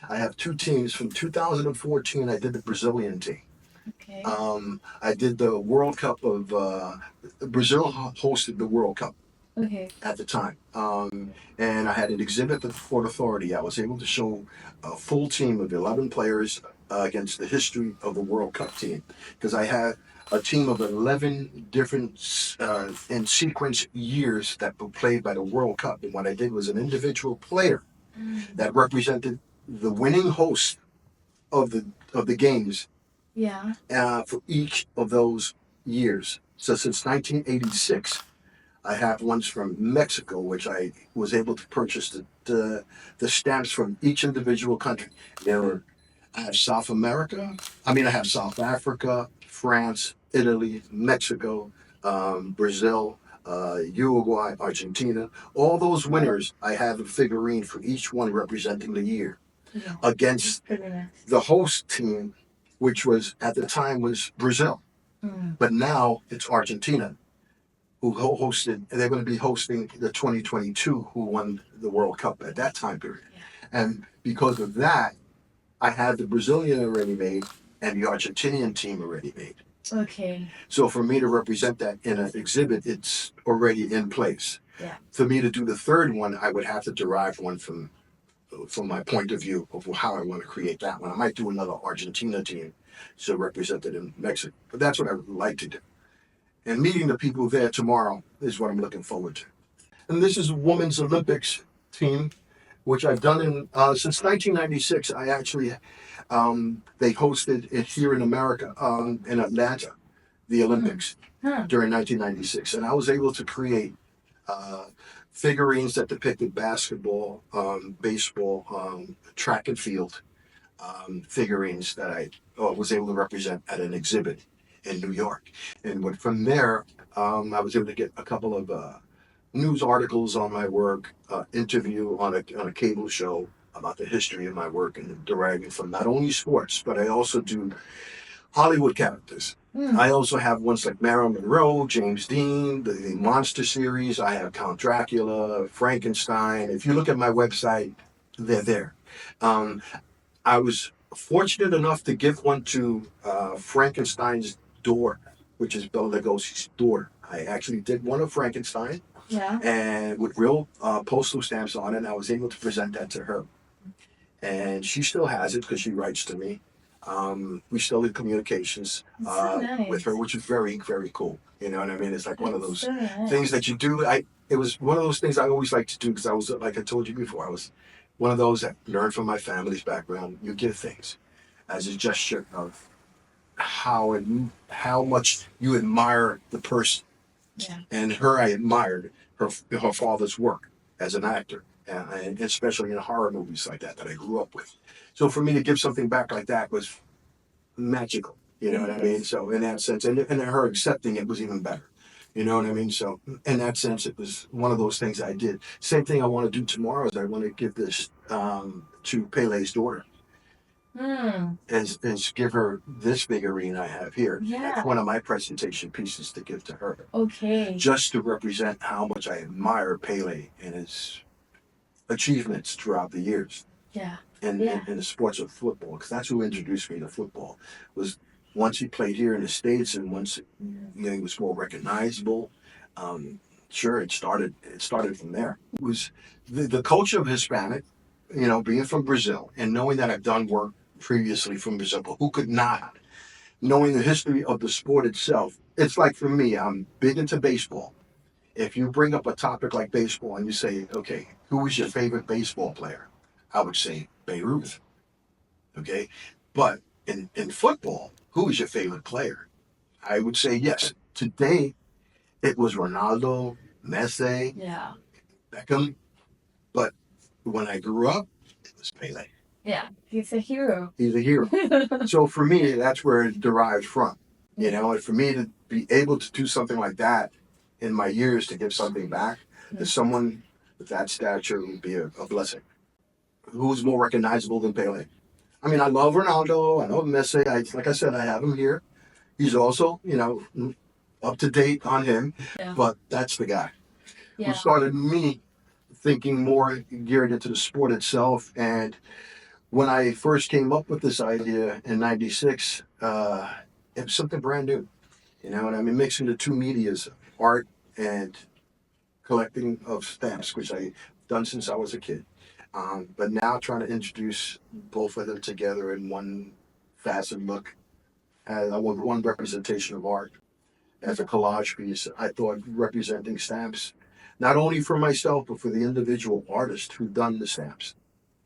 I have two teams. From 2014, I did the Brazilian team. Okay. I did the World Cup of Brazil hosted the World Cup Okay. at the time, and I had an exhibit at the Port Authority. I was able to show a full team of 11 players against the history of the World Cup team, because I had a team of 11 different in sequence years that were played by the World Cup, and what I did was an individual player that represented the winning host of the games. Yeah. For each of those years. So since 1986, I have ones from Mexico, which I was able to purchase the stamps from each individual country. I have South America. I have South Africa, France, Italy, Mexico, Brazil, Uruguay, Argentina. All those winners, I have a figurine for each one representing the year. Yeah. Against Nice. the host team, which was at the time was Brazil, but now it's Argentina who hosted. They're going to be hosting the 2022, who won the World Cup at that time period. Yeah. And because of that, I had the Brazilian already made and the Argentinian team already made. Okay. So for me to represent that in an exhibit, it's already in place. Yeah. For me to do the third one, I would have to derive one from my point of view of how I want to create that one. I might do another Argentina team, so represented in Mexico. But that's what I would like to do. And meeting the people there tomorrow is what I'm looking forward to. And this is a women's Olympics team, which I've done since 1996. I actually, they hosted it here in America, in Atlanta, the Olympics during 1996. And I was able to create figurines that depicted basketball, baseball, track and field figurines that I was able to represent at an exhibit in New York. And from there, I was able to get a couple of news articles on my work, interview on a cable show about the history of my work and deriving from not only sports, but I also do Hollywood characters. I also have ones like Marilyn Monroe, James Dean, the Monster series. I have Count Dracula, Frankenstein. If you look at my website, they're there. I was fortunate enough to give one to Frankenstein's daughter, which is Bela Lugosi's daughter. I actually did one of Frankenstein. Yeah. And with real postal stamps on it, and I was able to present that to her. And she still has it because she writes to me. We still in communications nice. with her, which is very, very cool. You know what I mean? It's like one of those nice. things that you do. It was one of those things I always liked to do because I was, like I told you before, I was one of those that learned from my family's background. You give things as a gesture of how much you admire the person. Yeah. And her, I admired her father's work as an actor, and especially in horror movies like that I grew up with. So for me to give something back like that was magical. You know what I mean? So in that sense, and her accepting it was even better. You know what I mean? So in that sense, it was one of those things I did. Same thing I want to do tomorrow is I want to give this to Pele's daughter. Is give her this figurine I have here. Yeah. That's one of my presentation pieces to give to her. Okay. Just to represent how much I admire Pele and his achievements throughout the years. Yeah. In the sports of football, because that's who introduced me to football. Was once he played here in the States, and once he was more recognizable. Sure, it started from there. It was the culture of Hispanic, being from Brazil and knowing that I've done work previously from Brazil, but who could not? Knowing the history of the sport itself, it's like for me, I'm big into baseball. If you bring up a topic like baseball and you say, okay, who is your favorite baseball player? I would say Babe Ruth. Okay? But in football, who is your favorite player? I would say yes. Today, it was Ronaldo, Messi, Yeah. Beckham. But when I grew up, it was Pele. Yeah. He's a hero. He's a hero. So for me, that's where it derives from. And for me to be able to do something like that in my years to give something back to someone with that stature would be a blessing. Who's more recognizable than Pele? I mean, I love Ronaldo. I know Messi. Like I said, I have him here. He's also, up to date on him. Yeah. But that's the guy who started me thinking more geared into the sport itself and when I first came up with this idea in '96, it was something brand new. You know what I mean? Mixing the two medias, art and collecting of stamps, which I've done since I was a kid. But now trying to introduce both of them together in one facet look, as one representation of art as a collage piece. I thought representing stamps, not only for myself, but for the individual artist who done the stamps.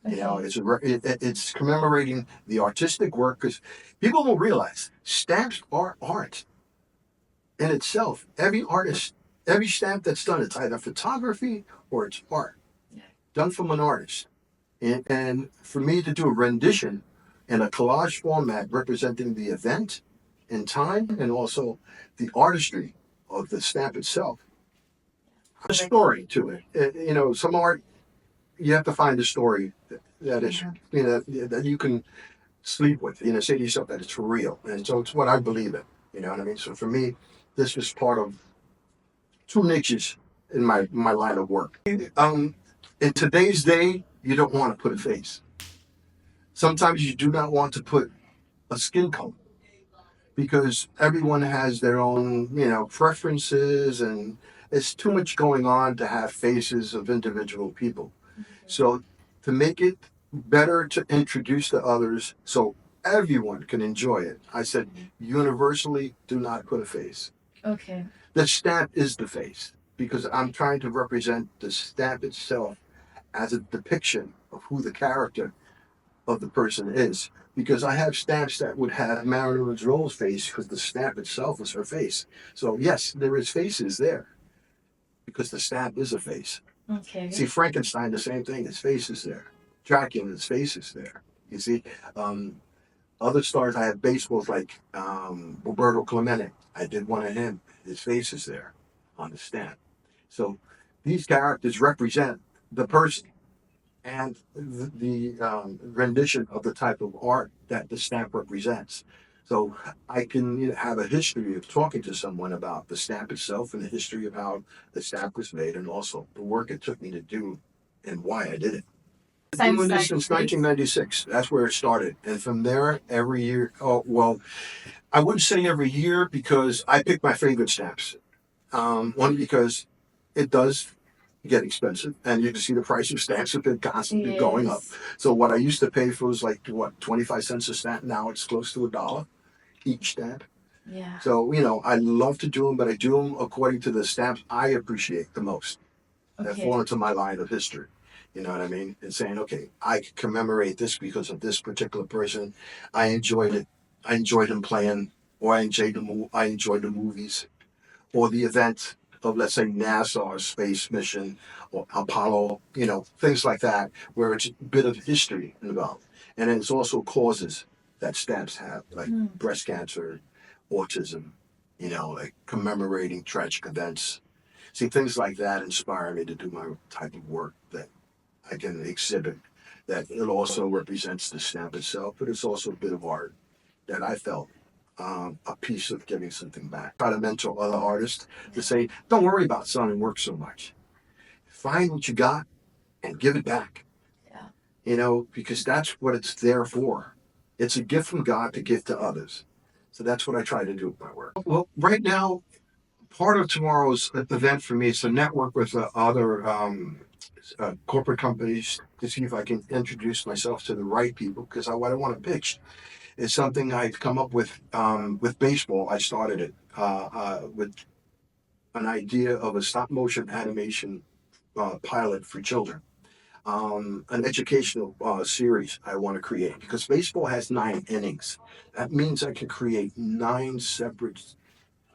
You know, Okay. it's commemorating the artistic work because people don't realize stamps are art in itself. Every artist, every stamp that's done, it's either photography or it's art Yeah. done from an artist. And for me to do a rendition in a collage format representing the event in time and also the artistry of the stamp itself, a story to it. You know, some art, you have to find a story that is, Yeah. you know, that you can sleep with, you know, say to yourself that it's real. And so it's what I believe in, you know what I mean? So for me, this was part of two niches in my line of work. In today's day, you don't want to put a face. Sometimes you do not want to put a skin color because everyone has their own, you know, preferences, and it's too much going on to have faces of individual people. So to make it better to introduce to others so everyone can enjoy it, I said universally do not put a face. Okay. The stamp is the face because I'm trying to represent the stamp itself as a depiction of who the character of the person is. Because I have stamps that would have Marilyn Monroe's face because the stamp itself is her face. So yes, there is faces there because the stamp is a face. Okay. See, Frankenstein, the same thing. His face is there. Dracula, his face is there. You see, um, other stars. I have baseballs like Roberto Clemente. I did one of him. His face is there on the stamp. So these characters represent the person and the rendition of the type of art that the stamp represents. So I can, you know, have a history of talking to someone about the stamp itself and the history of how the stamp was made and also the work it took me to do and why I did it. I've been doing this since 1996. That's where it started. And from there, every year, oh, well, I wouldn't say every year because I pick my favorite stamps. One, because it does get expensive, and you can see the price of stamps have been constantly going up. Yes. So what I used to pay for was like what 25 cents a stamp. Now it's close to $1 each stamp. Yeah. So you know I love to do them, but I do them according to the stamps I appreciate the most that fall Okay. into my line of history. You know what I mean? And saying, okay, I commemorate this because of this particular person. I enjoyed it. I enjoyed him playing, or I enjoyed the movies or the event of, let's say, NASA space mission or Apollo, you know, things like that, where it's a bit of history involved. And it's also causes that stamps have, like Hmm. breast cancer, autism, you know, like commemorating tragic events. See, things like that inspire me to do my type of work that I can exhibit. That it also represents the stamp itself, but it's also a bit of art that I felt a piece of giving something back. Try to mentor other artists to say, don't worry about selling work so much. Find what you got and give it back. Yeah. You know, because that's what it's there for. It's a gift from God to give to others. So that's what I try to do with my work. Well, right now, part of tomorrow's event for me is to network with other corporate companies to see if I can introduce myself to the right people because what I want to pitch is something I've come up with baseball. I started it with an idea of a stop motion animation pilot for children, an educational series I want to create because baseball has 9 innings. That means I can create 9 separate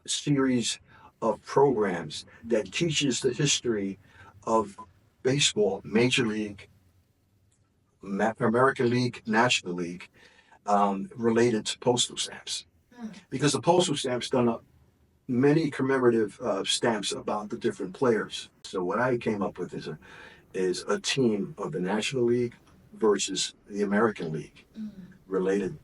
series of programs that teaches the history of baseball, Major League, American League, National League, related to postal stamps. Hmm. Because the postal stamps done up many commemorative stamps about the different players. So what I came up with is a team of the National League versus the American League Hmm. related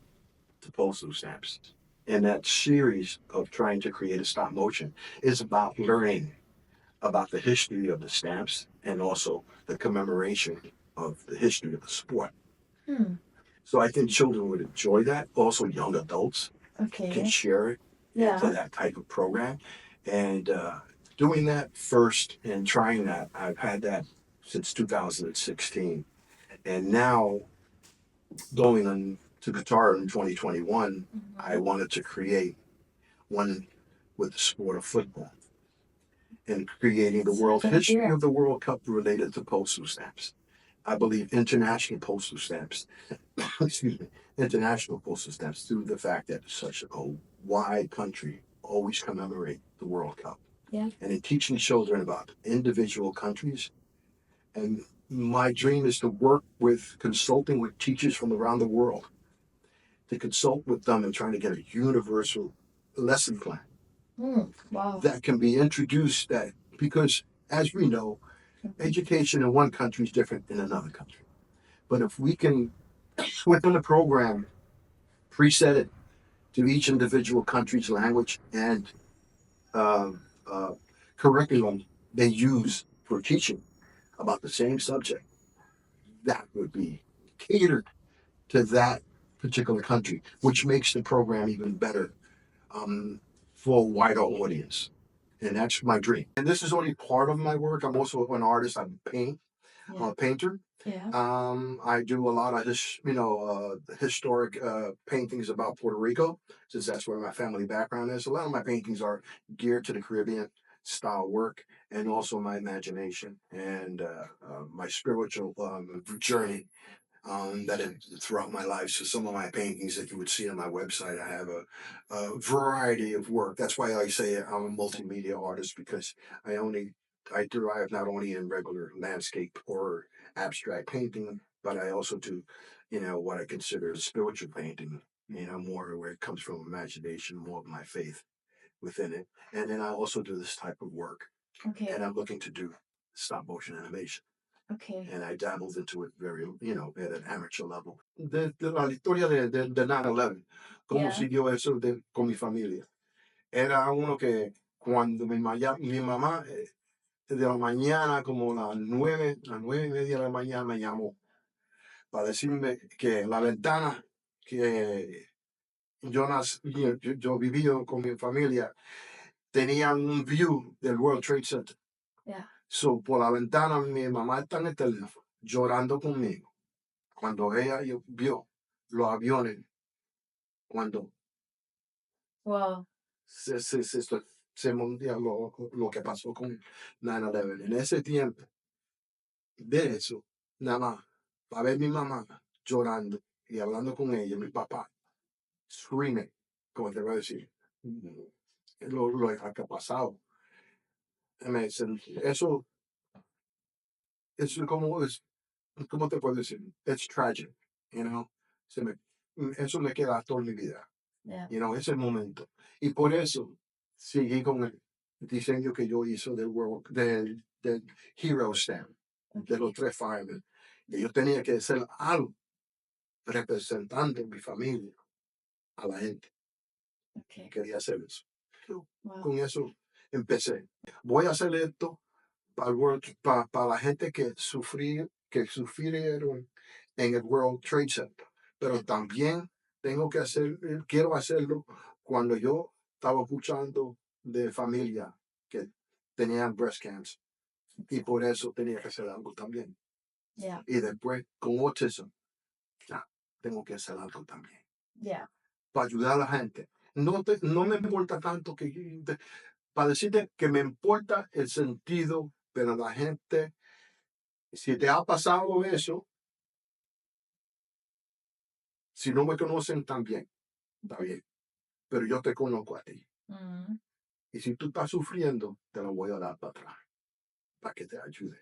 to postal stamps. And that series of trying to create a stop motion is about learning about the history of the stamps and also the commemoration of the history of the sport. Hmm. So I think children would enjoy that. Also, young adults can Okay. share it into Yeah. that type of program. And doing that first and trying that, I've had that since 2016. And now going on to Qatar in 2021, I wanted to create one with the sport of football and creating the world history of the World Cup related to postal stamps. I believe international postal stamps, excuse me, international postal stamps, due to the fact that it's such a wide country, always commemorate the World Cup. Yeah. And in teaching children about individual countries. And my dream is to work with consulting with teachers from around the world, to consult with them and trying to get a universal lesson plan Wow. that can be introduced, that because as we know, education in one country is different in another country. But if we can, within the program, preset it to each individual country's language and uh, uh, curriculum they use for teaching about the same subject, that would be catered to that particular country, which makes the program even better for a wider audience. And that's my dream. And this is only part of my work. I'm also an artist. I paint. I'm Yeah. a painter. Yeah. I do a lot of historic paintings about Puerto Rico, since that's where my family background is. A lot of my paintings are geared to the Caribbean style work, and also my imagination and my spiritual journey that throughout my life. So some of my paintings that you would see on my website, I have a variety of work. That's why I say I'm a multimedia artist, because I derive not only in regular landscape or abstract painting, but I also do, what I consider spiritual painting, more where it comes from imagination, more of my faith within it. And then I also do this type of work. Okay. And I'm looking to do stop motion animation. Okay. And I dabbled into it very, at an amateur level. De la historia de 9/11, cómo Yeah. siguió eso con mi familia. Era uno que cuando mi mamá de la mañana, como las 9:30 de la mañana, me llamó para decirme que la ventana que yo viví con mi familia tenía un view del World Trade Center. Yeah. So, por la ventana, mi mamá está en el teléfono llorando conmigo. Cuando ella vio los aviones, cuando Wow. se mundial lo que pasó con 9/11. En ese tiempo, de eso, nada más, para ver mi mamá llorando y hablando con ella, mi papá, screaming, como te voy a decir, lo que ha pasado. Eso es como, ¿cómo te puedo decir? It's tragic, you know. Se me, eso me queda toda mi vida. Yeah. Ese momento. Y por eso seguí con el diseño que yo hice del Hero Stamp, de los 3 firemen. Que yo tenía que hacer algo representando mi familia a la gente. Okay. Quería hacer eso. Wow. Con eso empecé. Voy a hacer esto para la gente que sufrieron en el World Trade Center. Pero también quiero hacerlo cuando yo estaba escuchando de familia que tenían breast cancer. Y por eso tenía que hacer algo también. Yeah. Y después con autism, tengo que hacer algo también. Yeah. Para ayudar a la gente. No me importa tanto para decirte que me importa el sentido de la gente. Si te ha pasado eso, si no me conocen también, está bien. Pero yo te conozco a ti. Mm. Y si tú estás sufriendo, te lo voy a dar para atrás, para que te ayude.